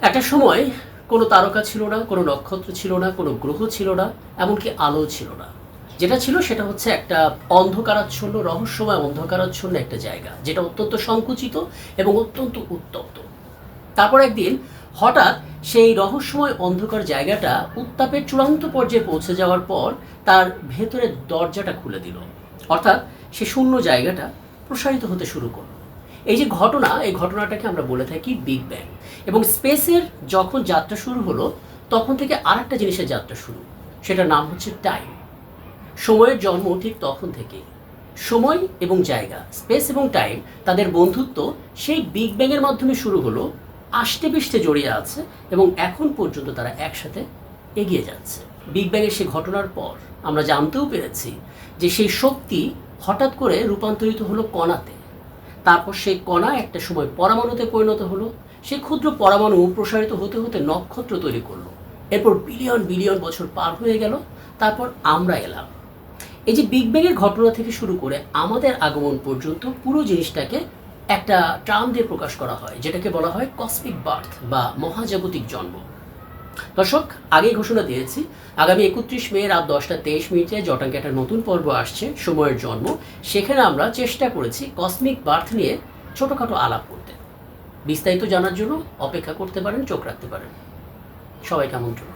একটা সময় কোনো তারকা ছিল না, কোনো নক্ষত্র ছিল না, কোনো গ্রহ ছিল না, এমনকি আলো ছিল না। যেটা ছিল সেটা হচ্ছে একটা অন্ধকারাচ্ছন্ন, রহস্যময় অন্ধকারাচ্ছন্ন একটা জায়গা, যেটা অত্যন্ত সংকুচিত এবং অত্যন্ত উত্তপ্ত। তারপর একদিন হঠাৎ সেই রহস্যময় অন্ধকার জায়গাটা উত্তাপের চূড়ান্ত পর্যায়ে পৌঁছে যাওয়ার পর তার ভেতরের দরজাটা খুলে দিল, অর্থাৎ সে শূন্য জায়গাটা প্রসারিত হতে শুরু করলো। এই যে ঘটনা, এই ঘটনাটাকে আমরা বলে থাকি বিগ ব্যাং। এবং স্পেসের যখন যাত্রা শুরু হলো তখন থেকে আর একটা জিনিসের যাত্রা শুরু, সেটার নাম হচ্ছে টাইম। সময়ের জন্ম ঠিক তখন থেকেই। সময় এবং জায়গা, স্পেস এবং টাইম, তাদের বন্ধুত্ব সেই বিগ ব্যাংয়ের মাধ্যমে শুরু হলো, আষ্টে পৃষ্ঠে জড়িয়ে আছে এবং এখন পর্যন্ত তারা একসাথে এগিয়ে যাচ্ছে। বিগ ব্যাংয়ের সেই ঘটনার পর আমরা জানতেও পেরেছি যে সেই শক্তি হঠাৎ করে রূপান্তরিত হলো কণাতে। তারপর সেই কণা একটা সময় পরমাণুতে পরিণত হলো, সেই ক্ষুদ্র পরমাণু প্রসারিত হতে হতে নক্ষত্র তৈরি করলো। এরপর বিলিয়ন বিলিয়ন বছর পার হয়ে গেল, তারপর আমরা এলাম। এই যে বিগ ব্যাংয়ের ঘটনা থেকে শুরু করে আমাদের আগমন পর্যন্ত পুরো জিনিসটাকে একটা টার্ম দিয়ে প্রকাশ করা হয়, যেটাকে বলা হয় কসমিক বার্থ বা মহাজাগতিক জন্ম। দর্শক, আগেই ঘোষণা দিয়েছি আগামী 31 মে রাত 10:23 জটাঙ্কে একটা নতুন পর্ব আসছে, সময়ের জন্ম। সেখানে আমরা চেষ্টা করেছি কসমিক বার্থ নিয়ে ছোটোখাটো আলাপ করতে। বিস্তারিত জানার জন্য অপেক্ষা করতে পারেন, চোখ রাখতে পারেন। সবাইকে আমন্ত্রণ।